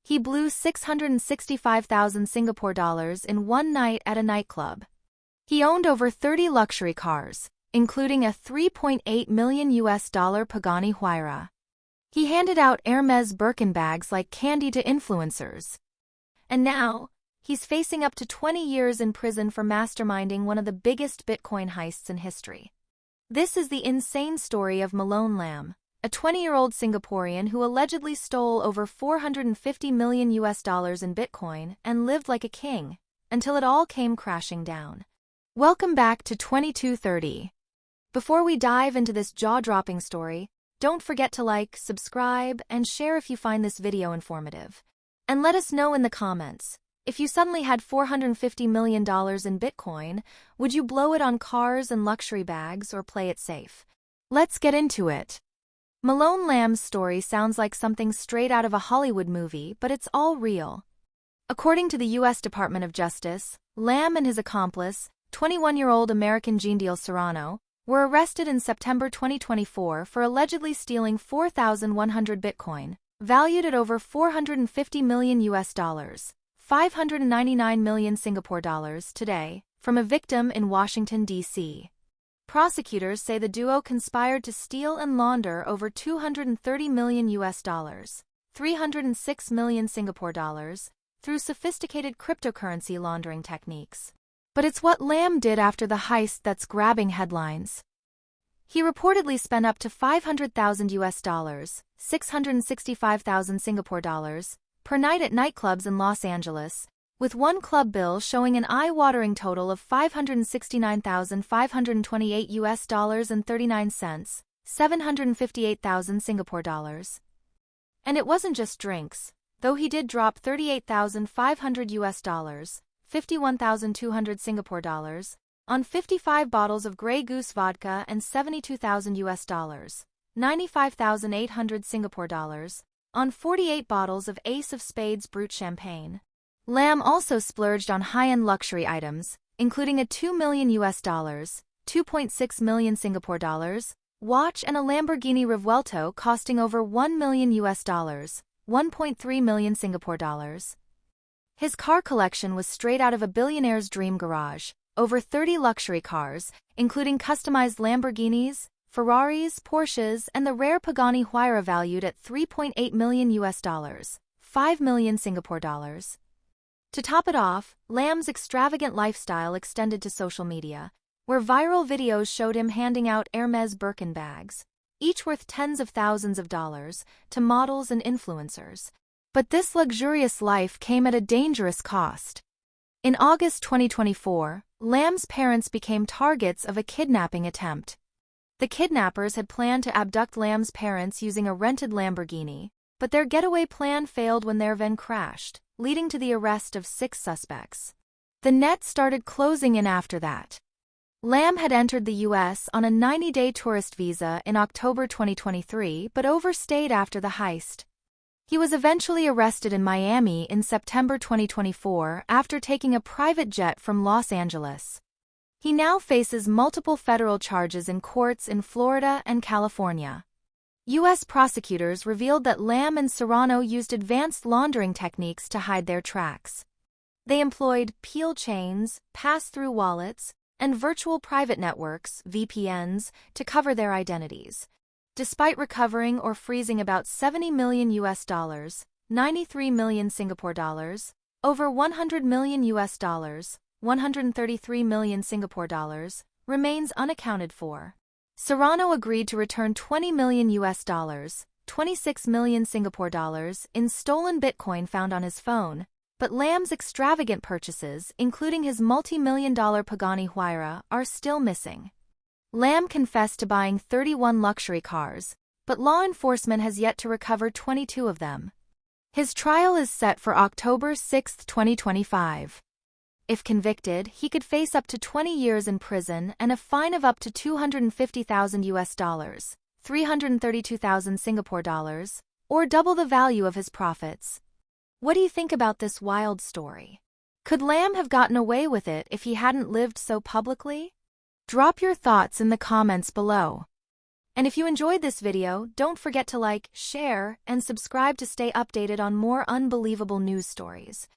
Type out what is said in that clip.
He blew 665,000 Singapore dollars in one night at a nightclub. He owned over 30 luxury cars, including a $3.8 million Pagani Huayra. He handed out Hermes Birkin bags like candy to influencers. And now, he's facing up to 20 years in prison for masterminding one of the biggest Bitcoin heists in history. This is the insane story of Malone Lam, a 20-year-old Singaporean who allegedly stole over $450 million in Bitcoin and lived like a king, until it all came crashing down. Welcome back to 2230. Before we dive into this jaw-dropping story, don't forget to like, subscribe, and share if you find this video informative. And let us know in the comments, if you suddenly had $450 million in Bitcoin, would you blow it on cars and luxury bags or play it safe? Let's get into it. Malone Lam's story sounds like something straight out of a Hollywood movie, but it's all real. According to the U.S. Department of Justice, Lam and his accomplice, 21-year-old American Gene Serrano, were arrested in September 2024 for allegedly stealing 4,100 Bitcoin, valued at over $450 million $599 million Singapore dollars today, from a victim in Washington, D.C. Prosecutors say the duo conspired to steal and launder over $230 million $306 million Singapore dollars, through sophisticated cryptocurrency laundering techniques. But it's what Lam did after the heist that's grabbing headlines. He reportedly spent up to $500,000 665,000 Singapore dollars, per night at nightclubs in Los Angeles, with one club bill showing an eye-watering total of $569,528 and 39 cents, 758,000 Singapore dollars. And it wasn't just drinks, though he did drop $38,500 51,200 Singapore dollars, on 55 bottles of Grey Goose vodka and $72,000 95,800 Singapore dollars, on 48 bottles of Ace of Spades Brut champagne. Lam also splurged on high-end luxury items, including a $2 million $2.6 million Singapore dollars, watch and a Lamborghini Revuelto costing over $1 million $1.3 million Singapore dollars. His car collection was straight out of a billionaire's dream garage, over 30 luxury cars, including customized Lamborghinis, Ferraris, Porsches, and the rare Pagani Huayra valued at $3.8 million $5 million Singapore dollars. To top it off, Lam's extravagant lifestyle extended to social media, where viral videos showed him handing out Hermes Birkin bags, each worth tens of thousands of dollars, to models and influencers. But this luxurious life came at a dangerous cost. In August 2024, Lam's parents became targets of a kidnapping attempt. The kidnappers had planned to abduct Lam's parents using a rented Lamborghini, but their getaway plan failed when their van crashed, leading to the arrest of 6 suspects. The net started closing in after that. Lam had entered the U.S. on a 90-day tourist visa in October 2023 but overstayed after the heist. He was eventually arrested in Miami in September 2024 after taking a private jet from Los Angeles. He now faces multiple federal charges in courts in Florida and California. U.S. prosecutors revealed that Lam and Serrano used advanced laundering techniques to hide their tracks. They employed peel chains, pass-through wallets, and virtual private networks (VPNs) to cover their identities. Despite recovering or freezing about $70 million 93 million Singapore dollars, over $100 million 133 million Singapore dollars, remains unaccounted for. Serrano agreed to return $20 million 26 million Singapore dollars in stolen Bitcoin found on his phone, but Lam's extravagant purchases, including his multi-million-dollar Pagani Huayra, are still missing. Lam confessed to buying 31 luxury cars, but law enforcement has yet to recover 22 of them. His trial is set for October 6, 2025. If convicted, he could face up to 20 years in prison and a fine of up to $250,000 332,000 Singapore dollars, or double the value of his profits. What do you think about this wild story? Could Lam have gotten away with it if he hadn't lived so publicly? Drop your thoughts in the comments below. And if you enjoyed this video, don't forget to like, share, and subscribe to stay updated on more unbelievable news stories.